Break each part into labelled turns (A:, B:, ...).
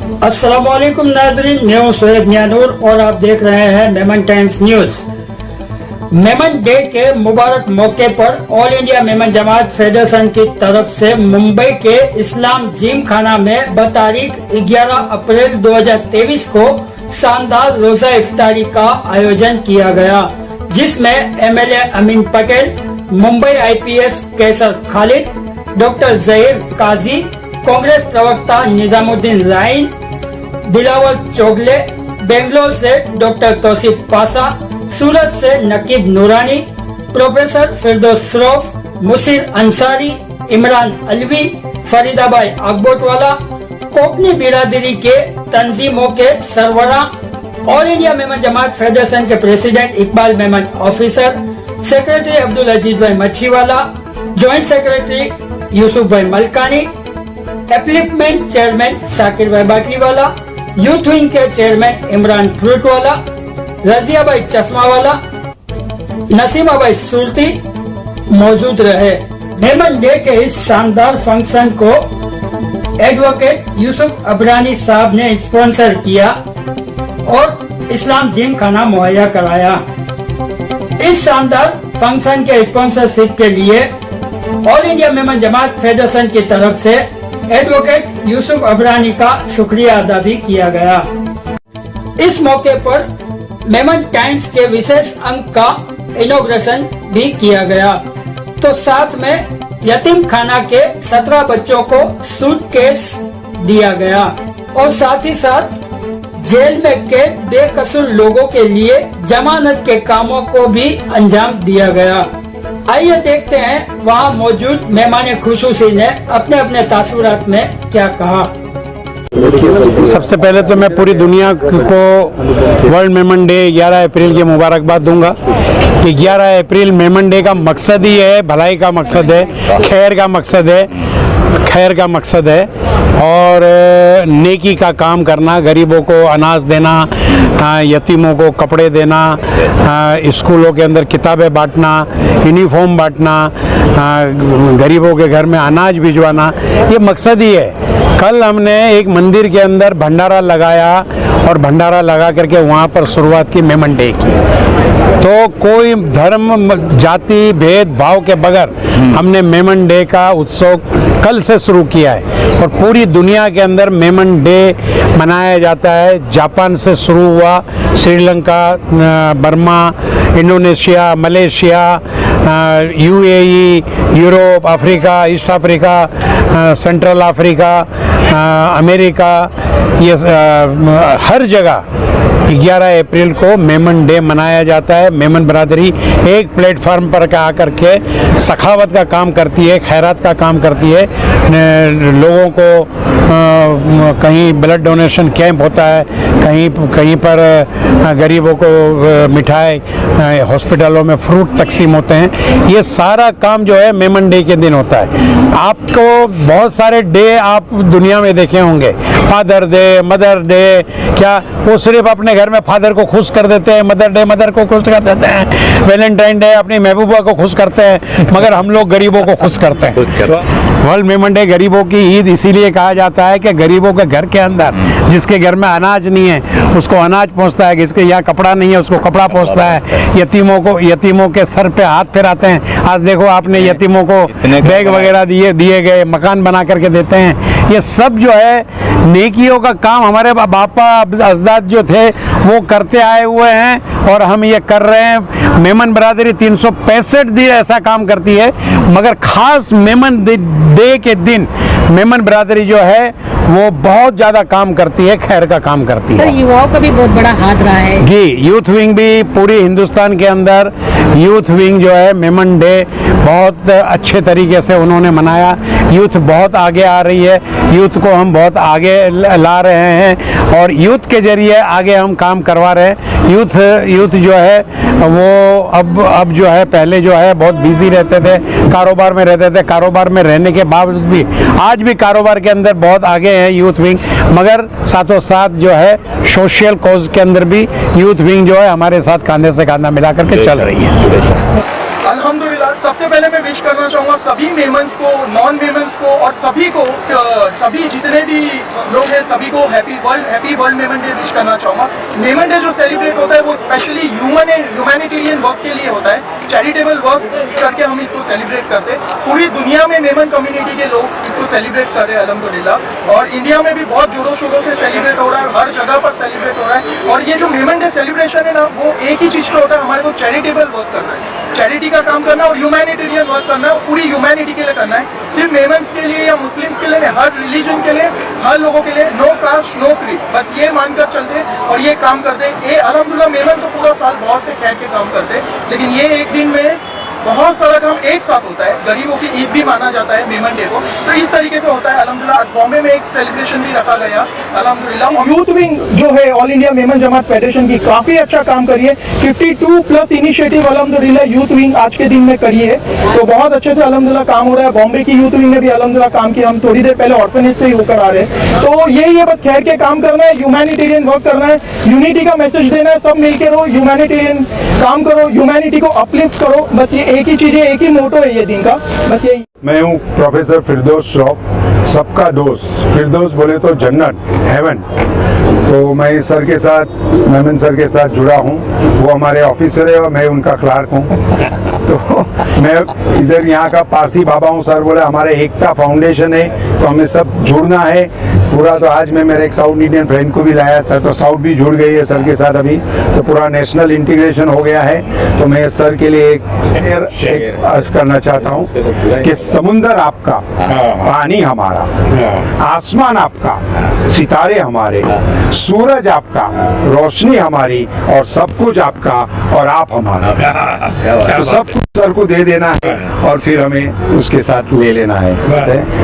A: अस्सलामुअलैकुम नाज़रीन, मैं हूं शोएब मियानूर और आप देख रहे हैं Memon times news. Memon day के मुबारक मौके पर all India Memon Jamat federation की तरफ से मुंबई के इस्लाम जिम खाना में बतारीख 11 अप्रैल 2023 को शानदार रोजा इफ्तारी का आयोजन किया गया, जिसमें एमएलए अमीन पटेल, मुंबई आईपीएस कैसर खालिद, डॉक्टर जहीर काजी, कांग्रेस प्रवक्ता निजामुद्दीन राइन, दिलावर चोगले, बेंगलोर से डॉक्टर तौसीफ पासा, सूरत से नकीब नूरानी, प्रोफेसर फिरदौस श्रोफ, मुसीर अंसारी, इमरान अलवी, फरीदाबाई अकबोटवाला, कोकनी बिरादरी के तंजीमों के सरवरा, all India Memon Jamat federation के president Iqbal Memon officer, secretary Abdul Aziz bhai Machhiwala, joint secretary Yusuf भाई मलकानी, एप्लिपमेंट चेयरमैन साकिर भाई बाटलीवाला, यूथ विंग के चेयरमैन इमरान फ्रूटवाला, रजिया भाई चश्मावाला, नसीमा भाई सुरती मौजूद रहे। मेमन डे के इस शानदार फंक्शन को एडवोकेट यूसुफ अबरानी साहब ने स्पॉन्सर किया और इस्लाम जिम खाना मुहैया कराया। इस शानदार फंक्शन के स्पॉन्सरशिप के लिए all India Memon Jamat federation की तरफ से एडवोकेट यूसुफ अबरानी का शुक्रिया अदा भी किया गया। इस मौके पर मेमन टाइम्स के विशेष अंक का इनॉग्रेशन भी किया गया, तो साथ में यतीम खाना के 17 बच्चों को सूटकेस दिया गया और साथ ही साथ जेल में कैद बेकसूर लोगों के लिए जमानत के कामों को भी अंजाम दिया गया। आइए देखते हैं वहाँ मौजूद मेहमान खुसूसी ने अपने अपने तासुरात में क्या कहा।
B: सबसे पहले तो मैं पूरी दुनिया को वर्ल्ड मेमन डे 11 अप्रैल की मुबारकबाद दूंगा कि 11 अप्रैल मेमन डे का मकसद ही है, भलाई का मकसद है, खैर का मकसद है और नेकी का काम करना, गरीबों को अनाज देना, यतीमों को कपड़े देना, स्कूलों के अंदर किताबें बांटना, यूनिफॉर्म बांटना, गरीबों के घर में अनाज भिजवाना, ये मकसद ही है। कल हमने एक मंदिर के अंदर भंडारा लगाया और भंडारा लगा करके वहाँ पर शुरुआत की मेमन डे की। तो कोई धर्म जाति भेदभाव के बगैर हमने मेमन डे का उत्सव कल से शुरू किया है और पूरी दुनिया के अंदर मेमन डे मनाया जाता है। जापान से शुरू हुआ, Sri Lanka, Burma, Indonesia, Malaysia, UAE, Europe, Africa, east Africa, central Africa, America, ये हर जगह 11 अप्रैल को मेमन डे मनाया जाता है। मेमन बरादरी एक प्लेटफार्म पर आकर के सखावत का काम करती है, खैरात का काम करती है। लोगों को कहीं ब्लड डोनेशन कैंप होता है, कहीं पर गरीबों को मिठाई, हॉस्पिटलों में फ्रूट तकसीम होते हैं। ये सारा काम जो है मेमन डे के दिन होता है। आपको बहुत सारे डे आप दुनिया में देखे होंगे, फादर डे, मदर डे, क्या वो सिर्फ अपने घर में फादर को खुश कर देते हैं, मदर डे मदर को खुश कर देते हैं, वैलेंटाइन डे अपनी महबूबा को खुश करते हैं, मगर हम लोग गरीबों को खुश करते हैं। वर्ल्ड मेमन डे गरीबों की ईद इसीलिए कहा जाता है कि गरीबों के घर के अंदर, जिसके घर में अनाज नहीं है उसको अनाज पहुंचता है, जिसके यहाँ कपड़ा नहीं है उसको कपड़ा पहुंचता है, यतीमों के सर पे हाथ फिराते हैं। आज देखो आपने यतीमों को बैग वगैरह दिए गए, मकान बना करके देते हैं। ये सब जो है नेकियों का काम हमारे बापा अजदाद जो थे वो करते आए हुए हैं और हम ये कर रहे हैं। मेमन बरादरी 365 दिन ऐसा काम करती है, मगर खास मेमन डे के दिन मेमन बरादरी जो है वो बहुत ज़्यादा काम करती है, खैर का काम करती है।
C: सर, युवाओं का भी बहुत बड़ा हाथ रहा है
B: जी। यूथ विंग भी पूरी हिंदुस्तान के अंदर, यूथ विंग जो है मेमन डे बहुत अच्छे तरीके से उन्होंने मनाया। यूथ बहुत आगे आ रही है, यूथ को हम बहुत आगे ला रहे हैं और यूथ के जरिए आगे हम काम करवा रहे हैं। यूथ जो है वो अब जो है, पहले जो है बहुत बिजी रहते थे, कारोबार में रहते थे, कारोबार में रहने के बावजूद भी आज भी कारोबार के अंदर बहुत आगे है यूथ विंग, मगर साथों साथ जो है सोशल कॉज के अंदर भी यूथ विंग जो है हमारे साथ कंधे से कंधा मिला करके चल रही है।
D: अल्हम्दुलिल्लाह। सबसे पहले मैं विश करना चाहूँगा सभी मेमन्स को, नॉन मेमन्स को और सभी को, सभी जितने भी लोग हैं सभी को happy world Memon day wish करना चाहूँगा। मेमन डे जो सेलिब्रेट होता है वो स्पेशली ह्यूमैनिटेरियन वर्क के लिए होता है, चैरिटेबल वर्क करके हम इसको सेलिब्रेट करते हैं। पूरी दुनिया में मेमन कम्युनिटी के लोग इसको सेलिब्रेट कर रहे हैं अल्हम्दुलिल्लाह, और इंडिया में भी बहुत जोरों शोरों से सेलिब्रेट हो रहा है, हर जगह पर सेलिब्रेट हो रहा है। और ये जो मेमन डे सेलिब्रेशन है ना, वो एक ही चीज़ पे होता है, हमारे को चैरिटेबल वर्क करना है, चैरिटी का काम करना है और ह्यूमैनिटेरियन वर्क करना है, पूरी ह्यूमैनिटी के लिए करना है, सिर्फ मेमन्स के लिए या मुस्लिम्स के लिए नहीं, हर रिलीजन के लिए, हर लोगों के लिए, नो कास्ट नो क्रीड, बस ये मानकर चलते और ये काम करते। ये अल्हम्दुलिल्लाह मेमन तो पूरा साल बहुत से खैर के काम करते, लेकिन ये एक दिन में बहुत सारा काम एक साथ होता है। गरीबों की ईद भी माना जाता है मेमन डे को, तो इस तरीके से होता है अल्हम्दुलिल्लाह। बॉम्बे में एक सेलिब्रेशन भी रखा गया अल्हम्दुलिल्लाह। यूथ विंग जो है all India Memon Jamat federation की काफी अच्छा काम करी है, 52 प्लस इनिशिएटिव अल्हम्दुलिल्लाह यूथ विंग आज के दिन में करी है, तो बहुत अच्छे से अल्हम्दुलिल्लाह काम हो रहा है। बॉम्बे की यूथ विंग ने भी अल्हम्दुलिल्लाह काम किया, हम थोड़ी देर पहले ऑर्फनेज से ही होकर आ रहे हैं। तो यही है, बस खैर के काम करना है, ह्यूमैनिटेरियन वर्क करना है, यूनिटी का मैसेज देना है, सब मिलकर रहो, ह्यूमैनिटेरियन काम करो, ह्यूमैनिटी को अपलिफ्ट करो, बस ये एक ही चीज है, एक ही मोटो है ये दिन का, बस यही।
B: मैं हूँ प्रोफेसर फिरदौस श्रॉफ, सबका दोस्त। फिरदौस बोले तो जन्नत, हेवन। तो मैं सर के साथ, मेमन सर के साथ जुड़ा हूँ, वो हमारे ऑफिसर है और मैं उनका क्लार्क हूँ। तो मैं इधर यहाँ का पारसी बाबा हूँ। सर बोले हमारे एकता फाउंडेशन है, तो हमें सब जुड़ना है पूरा। तो आज मैं मेरे एक साउथ इंडियन फ्रेंड को भी लाया सर, तो साउथ भी जुड़ गई है सर के साथ अभी, तो पूरा नेशनल इंटीग्रेशन हो गया है। तो मैं सर के लिए एक अर्ज करना चाहता हूँ कि समुंदर आपका, पानी हमारा, आसमान आपका, सितारे हमारे, सूरज आपका, रोशनी हमारी, और सब कुछ आपका और आप हमारा। तो सब कुछ सर को दे देना है और फिर हमें उसके साथ ले लेना है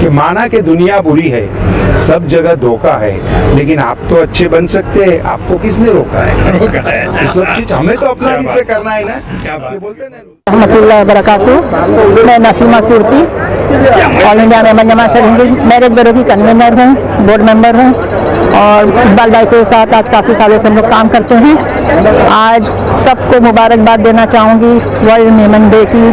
B: कि माना कि दुनिया बुरी है, सब जगह धोखा है, लेकिन आप तो अच्छे बन सकते हैं, आपको किसने रोका है? तो सब चीज हमें तो अपना हिस्से करना है ना, क्या बोलते हैं ना।
C: रहमतुल्लाह बरकातहू। मैं नसीमा सूरती, ऑल इंडिया मेमन जमात हिंदी मैरिज ब्यूरो की कन्वीनर हूँ, बोर्ड मेंबर हूँ, और इकबाल भाई के साथ आज काफ़ी सालों से हम लोग काम करते हैं। आज सबको मुबारकबाद देना चाहूँगी वर्ल्ड मेमन डे की।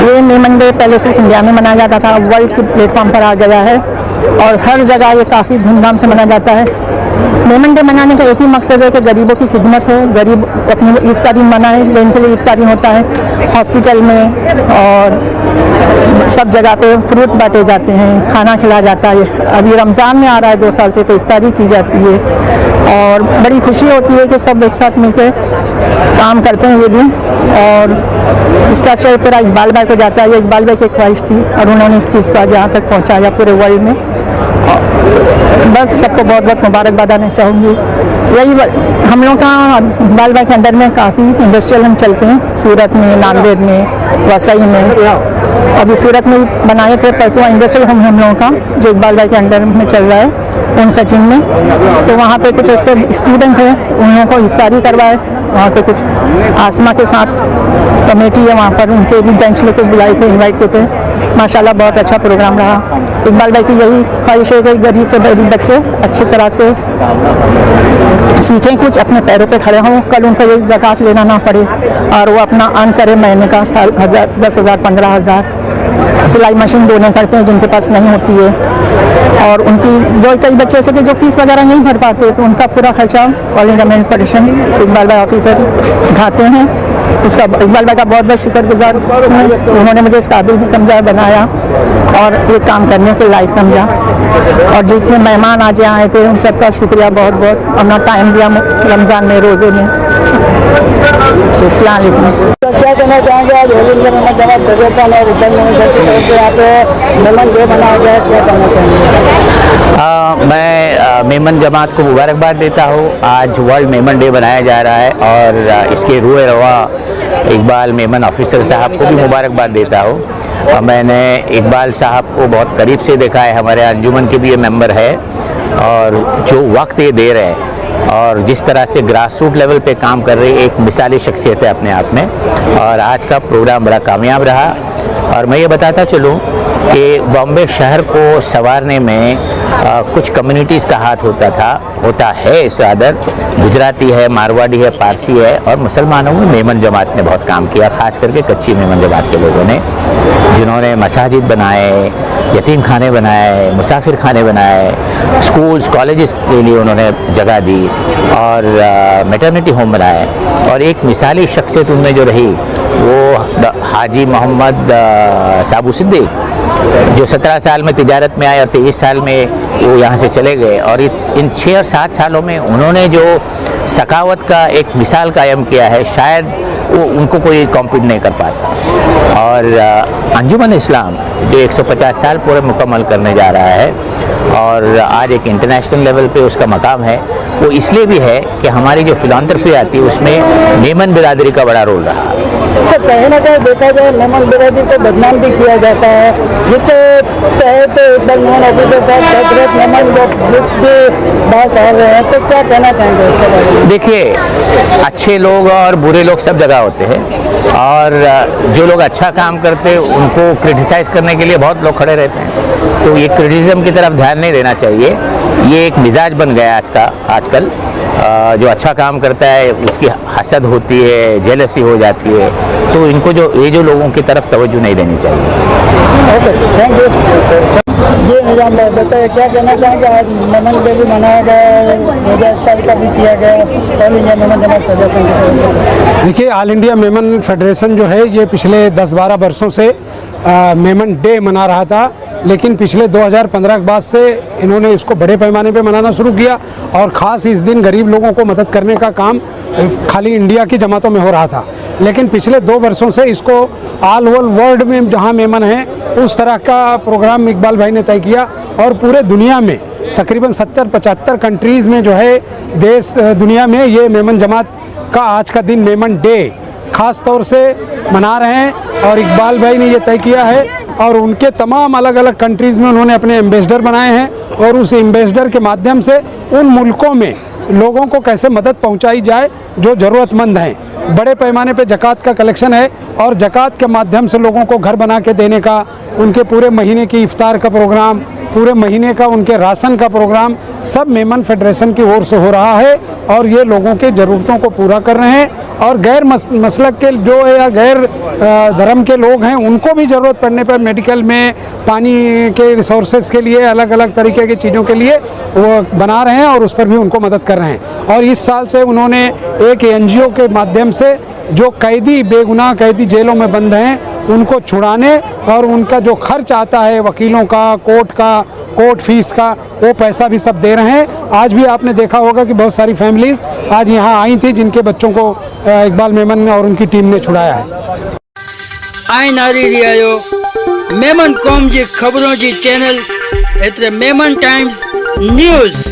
C: ये मेमन डे पहले सिर्फ इंडिया में मनाया जाता था, वर्ल्ड के प्लेटफॉर्म पर आ गया है और हर जगह ये काफ़ी धूमधाम से मनाया जाता है। मेमन डे मनाने का एक ही मकसद है कि गरीबों की खिदमत हो, गरीब अपनी ईद का दिन मनाए, जिनके लिए ईद का दिन होता है। हॉस्पिटल में और सब जगह पे फ्रूट्स बांटे जाते हैं, खाना खिलाया जाता है। अभी रमज़ान में आ रहा है 2 साल से, तो इफ्तारी की जाती है और बड़ी खुशी होती है कि सब एक साथ मिलकर काम करते हैं ये दिन। और इसका श्रेय पूरा इकबाल भाई को जाता है। ये इकबाल भाई की ख्वाहिश थी और उन्होंने इस चीज़ को आज यहाँ तक पहुँचाया पूरे वर्ल्ड में। बस सबको बहुत बहुत मुबारकबाद देना चाहूँगी। यही हम लोग का इकबाल भाई के अंडर में काफ़ी इंडस्ट्रियल हम चलते हैं, सूरत में, नांदेड़ में, वसई में। अभी सूरत में बनाए थे परसों इंडस्ट्रियल हम लोगों का, जो इकबाल भाई के अंडर में चल रहा है उन सेटिंग में। तो वहाँ पे कुछ 100 स्टूडेंट हैं, उन लोगों को इफ्तारी करवाए। वहाँ पे कुछ आसमा के साथ कमेटी है, वहाँ पर उनके भी जेंट्स लोग को बुलाए थे, इन्वाइट किए थे। माशाल्लाह बहुत अच्छा प्रोग्राम रहा। इकबाल भाई की यही ख्वाहिश है कि गरीब से गरीब बच्चे अच्छी तरह से सीखें, कुछ अपने पैरों पे खड़े हों, कल उनको ये ज़कात लेना ना पड़े और वो अपना अर्न करे महीने का 10,000 15,000। सिलाई मशीन दोने करते हैं जिनके पास नहीं होती है, और उनकी जो कई बच्चे ऐसे थे जो फीस वगैरह नहीं भर पाते, तो उनका पूरा खर्चा all India Memon federation Iqbal भाई ऑफिसर उठाते हैं। उसका इकबाल भाई का बहुत बहुत शुक्रगुजार हूँ। उन्होंने मुझे इस काबिल भी समझा, बनाया और ये काम करने के लायक समझा। और जितने मेहमान आज यहाँ आए थे उन सबका शुक्रिया बहुत बहुत, अपना टाइम दिया रमज़ान में, रोज़े में। अस्सलाम वालेकुम। क्या कहना चाहेंगे आज होली में मेमन जमात फेडरेशन और मेमन डे मनाया गया, क्या कहना चाहेंगे?
E: मैं मेमन जमात को मुबारकबाद देता हूँ। आज वर्ल्ड मेमन डे मनाया जा रहा है और इसके रूए रवा इकबाल मेमन ऑफिसर साहब को भी मुबारकबाद देता हूँ। मैंने इकबाल साहब को बहुत करीब से देखा है, हमारे अंजुमन के भी ये मेंबर है, और जो वक्त ये दे रहे हैं और जिस तरह से ग्रास रूट लेवल पे काम कर रही है, एक मिसाली शख्सियत है अपने आप में। और आज का प्रोग्राम बड़ा कामयाब रहा। और मैं ये बताता चलूँ कि बॉम्बे शहर को संवारने में कुछ कम्युनिटीज़ का हाथ होता है ज़्यादा। गुजराती है, मारवाड़ी है, पारसी है और मुसलमानों में मेमन जमात ने बहुत काम किया, ख़ास करके कच्ची मेमन जमात के लोगों ने, जिन्होंने मसाजिद बनाए, यतीम खाने बनाए, मुसाफिर खाने बनाए, स्कूल्स कॉलेजेस के लिए उन्होंने जगह दी और मैटरनिटी होम बनाए। और एक मिसाली शख्सियत उनमें जो रही वो हाजी मोहम्मद साबू सिद्दीक, जो 17 साल में तिजारत में आए और 23 साल में वो यहाँ से चले गए। और इन 6 और 7 सालों में उन्होंने जो सखावत का एक मिसाल कायम किया है, शायद वो उनको कोई कॉम्पीट नहीं कर पाता। और अंजुमन इस्लाम जो 150 साल पूरे मुकम्मल करने जा रहा है और आज एक इंटरनेशनल लेवल पे उसका मकाम है, वो इसलिए भी है कि हमारी जो फिलांथ्रफी आती है उसमें मेमन बिरादरी का बड़ा रोल रहा।
C: सर, कहीं ना कहीं देखा जाए मेमन बिरादरी को बदनाम भी किया जाता है, जिसके तहत एक नॉन ऑफिसर साहब मेमन बात कर रहे हैं, तो क्या कहना चाहेंगे इसके बारे में?
E: देखिए, अच्छे लोग और बुरे लोग सब जगह होते हैं और जो लोग अच्छा काम करते हैं उनको क्रिटिसाइज करने के लिए बहुत लोग खड़े रहते हैं, तो ये क्रिटिसिज्म की तरफ ध्यान नहीं देना चाहिए। ये एक मिजाज बन गया आजकल। जो अच्छा काम करता है उसकी हसद होती है, जेलसी हो जाती है, तो इनको जो लोगों की तरफ तवज्जो नहीं देनी चाहिए।
C: Okay, thank you. ये निजाम भाई बताइए, क्या कहना चाहेंगे? आज मेमन डे भी मनाया गया, 2007 का भी किया गया, all India Memon Jamat federation की तरफ से।
B: देखिए, ऑल इंडिया मेमन फेडरेशन जो है ये पिछले 10-12 वर्षों से मेमन डे मना रहा था, लेकिन पिछले 2015 के बाद से इन्होंने इसको बड़े पैमाने पे मनाना शुरू किया और ख़ास इस दिन गरीब लोगों को मदद करने का काम खाली इंडिया की जमातों में हो रहा था। लेकिन पिछले 2 वर्षों से इसको ऑल ओवर वर्ल्ड में जहां मेमन है उस तरह का प्रोग्राम इकबाल भाई ने तय किया और पूरे दुनिया में तकरीबन 70-75 कंट्रीज़ में जो है दुनिया में ये मेमन जमात का आज का दिन मेमन डे ख़ास तौर से मना रहे हैं। और इकबाल भाई ने ये तय किया है और उनके तमाम अलग अलग कंट्रीज़ में उन्होंने अपने एम्बेसडर बनाए हैं और उस एम्बेसडर के माध्यम से उन मुल्कों में लोगों को कैसे मदद पहुंचाई जाए जो ज़रूरतमंद हैं। बड़े पैमाने पे ज़कात का कलेक्शन है और ज़कात के माध्यम से लोगों को घर बना के देने का, उनके पूरे महीने की इफ्तार का प्रोग्राम, पूरे महीने का उनके राशन का प्रोग्राम सब मेमन फेडरेशन की ओर से हो रहा है और ये लोगों के ज़रूरतों को पूरा कर रहे हैं। और गैर मसलक के जो है या गैर धर्म के लोग हैं उनको भी ज़रूरत पड़ने पर मेडिकल में, पानी के रिसोर्सेज के लिए, अलग अलग तरीके की चीज़ों के लिए वो बना रहे हैं और उस पर भी उनको मदद कर रहे हैं। और इस साल से उन्होंने एक NGO के माध्यम से जो कैदी, बेगुनाह कैदी जेलों में बंद हैं उनको छुड़ाने और उनका जो खर्च आता है वकीलों का, कोर्ट फीस का, वो पैसा भी सब दे रहे हैं। आज भी आपने देखा होगा कि बहुत सारी फैमिलीज़ आज यहाँ आई थी जिनके बच्चों को इकबाल मेमन और उनकी टीम ने छुड़ाया है।
A: आइन आरी रियायो मेमन कौम जी खबरों जी चैनल एतरे मेमन टाइम्स न्यूज़।